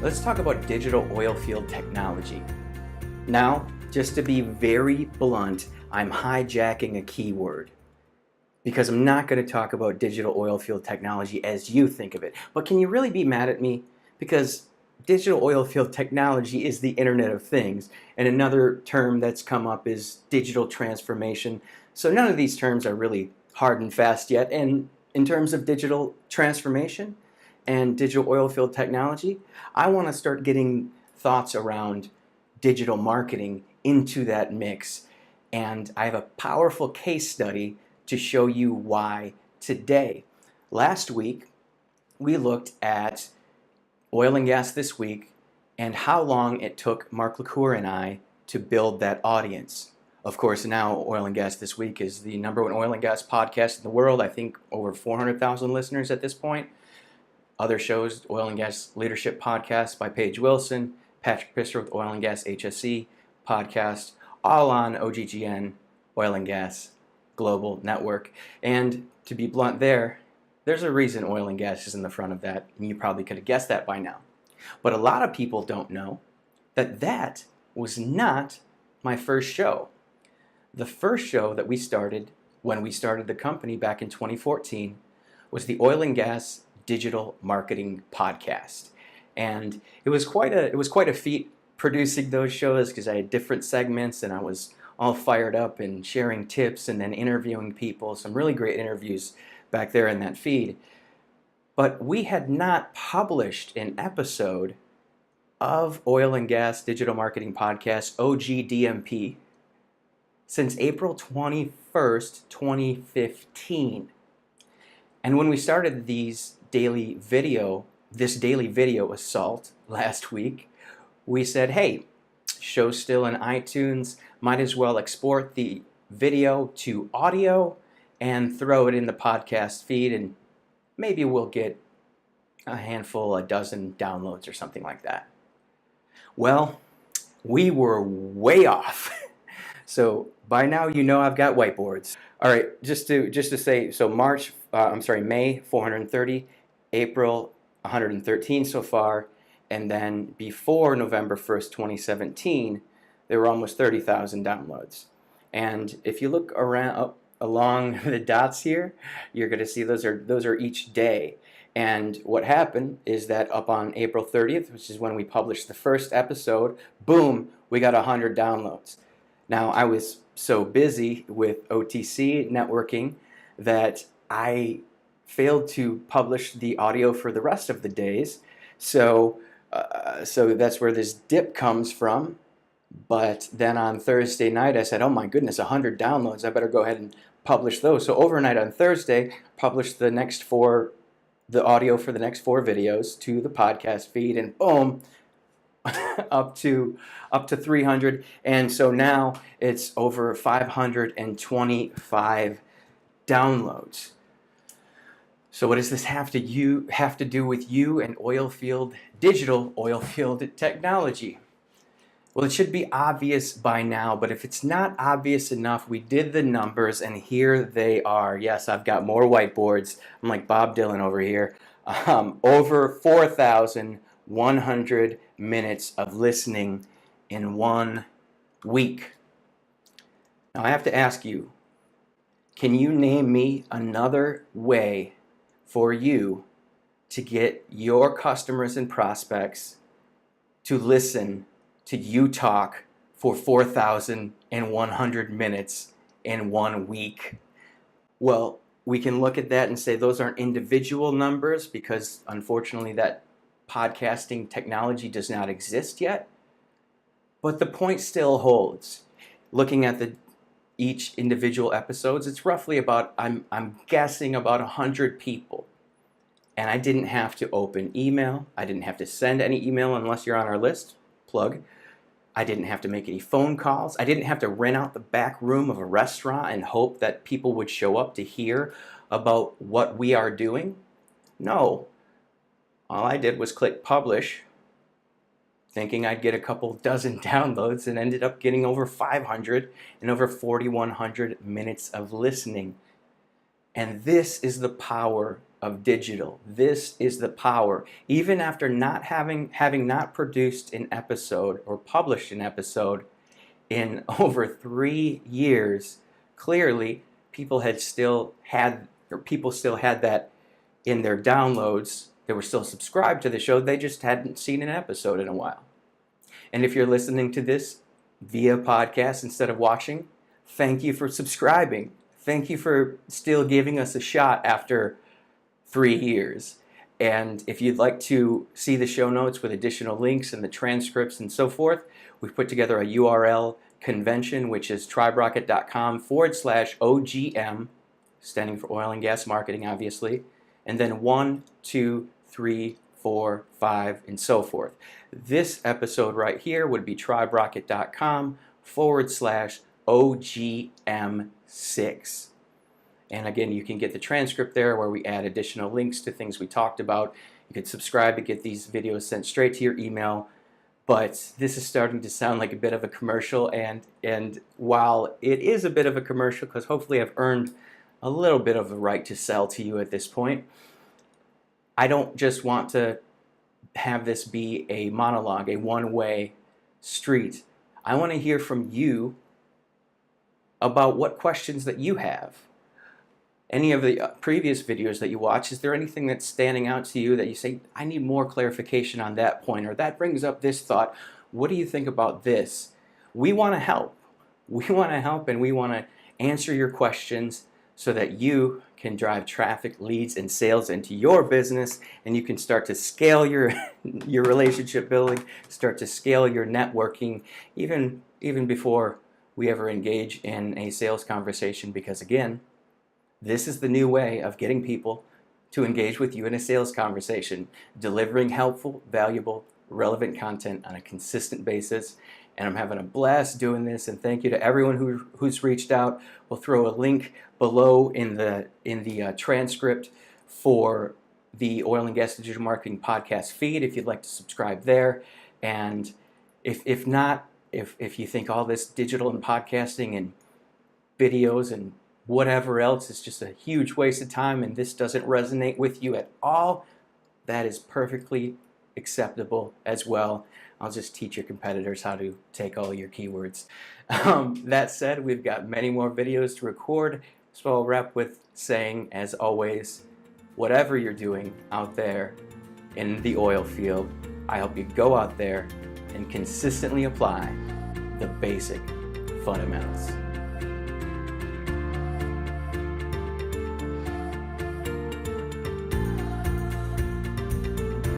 Let's talk about digital oil field technology. Now, just to be very blunt, I'm hijacking a keyword because I'm not going to talk about digital oil field technology as you think of it. But can you really be mad at me? Because digital oil field technology is the Internet of Things, and another term that's come up is digital transformation. So none of these terms are really hard and fast yet. And in terms of digital transformation and digital oil field technology, I want to start getting thoughts around digital marketing into that mix. And I have a powerful case study to show you why today. Last week, we looked at Oil and Gas This Week and how long it took Mark LaCour and I to build that audience. Of course, now Oil and Gas This Week is the #1 oil and gas podcast in the world. I think over 400,000 listeners at this point. Other shows, Oil and Gas Leadership Podcast by Paige Wilson, Patrick Pisser with Oil and Gas HSE podcast, all on OGGN, Oil and Gas Global Network. And to be blunt there's a reason oil and gas is in the front of that, and you probably could have guessed that by now. But a lot of people don't know that that was not my first show. The first show that we started when we started the company back in 2014 was the Oil and Gas Digital Marketing Podcast. And it was quite a feat producing those shows because I had different segments and I was all fired up and sharing tips and then interviewing people. Some really great interviews back there in that feed. But we had not published an episode of Oil and Gas Digital Marketing Podcast, OGDMP, since April 21st, 2015. And when we started this daily video assault last week, we said, hey, show's still in iTunes, might as well export the video to audio and throw it in the podcast feed, and maybe we'll get a dozen downloads or something like that. Well, we were way off. So by now you know I've got whiteboards. All right, just to say, so May 430, April 113 so far, and then before November 1st, 2017, there were almost 30,000 downloads. And if you look along the dots here, you're going to see those are each day. And what happened is that up on April 30th, which is when we published the first episode, boom, we got 100 downloads. Now, I was so busy with OTC networking that I failed to publish the audio for the rest of the days. So that's where this dip comes from. But then on Thursday night, I said, oh my goodness, 100 downloads. I better go ahead and publish those. So overnight on Thursday, published the audio for the next 4 videos to the podcast feed, and boom, up to 300. And so now it's over 525 downloads. So what does this have to do with you and digital oil field technology? Well, it should be obvious by now, but if it's not obvious enough, we did the numbers, and here they are. Yes, I've got more whiteboards. I'm like Bob Dylan over here. Over 4,100 minutes of listening in 1 week. Now, I have to ask you, can you name me another way for you to get your customers and prospects to listen to you talk for 4,100 minutes in 1 week? Well, we can look at that and say those aren't individual numbers because unfortunately that podcasting technology does not exist yet. But the point still holds. Looking at each individual episodes, it's roughly about, I'm guessing about 100 people. And I didn't have to open email. I didn't have to send any email unless you're on our list. Plug. I didn't have to make any phone calls. I didn't have to rent out the back room of a restaurant and hope that people would show up to hear about what we are doing. No. All I did was click publish, thinking I'd get a couple dozen downloads, and ended up getting over 500 and over 4,100 minutes of listening. And this is the power of digital. This is the power. Even after not having not produced an episode or published an episode in over 3 years, clearly people still had that in their downloads. They were still subscribed to the show. They just hadn't seen an episode in a while. And if you're listening to this via podcast instead of watching, thank you for subscribing. Thank you for still giving us a shot after 3 years. And if you'd like to see the show notes with additional links and the transcripts and so forth, we've put together a URL convention, which is triberocket.com/OGM, standing for oil and gas marketing, obviously, and then 1, 2, 3, 4, 5, and so forth. This episode right here would be triberocket.com/OGM6. And again, you can get the transcript there where we add additional links to things we talked about. You can subscribe to get these videos sent straight to your email. But this is starting to sound like a bit of a commercial, and while it is a bit of a commercial, because hopefully I've earned a little bit of a right to sell to you at this point, I don't just want to have this be a monologue, a one-way street. I want to hear from you about what questions that you have. Any of the previous videos that you watch, is there anything that's standing out to you that you say, I need more clarification on that point, or that brings up this thought? What do you think about this? We want to help. We want to help, and we want to answer your questions so that you can drive traffic, leads, and sales into your business, and you can start to scale your relationship building, start to scale your networking, even before we ever engage in a sales conversation, because again, this is the new way of getting people to engage with you in a sales conversation, delivering helpful, valuable, relevant content on a consistent basis. And I'm having a blast doing this, and thank you to everyone who's reached out. We'll throw a link below in the transcript for the Oil and Gas Digital Marketing Podcast feed if you'd like to subscribe there. And if you think all this digital and podcasting and videos and whatever else is just a huge waste of time and this doesn't resonate with you at all, that is perfectly acceptable as well. I'll just teach your competitors how to take all your keywords. That said, we've got many more videos to record, so I'll wrap with saying, as always, whatever you're doing out there in the oil field, I hope you go out there and consistently apply the basic fundamentals.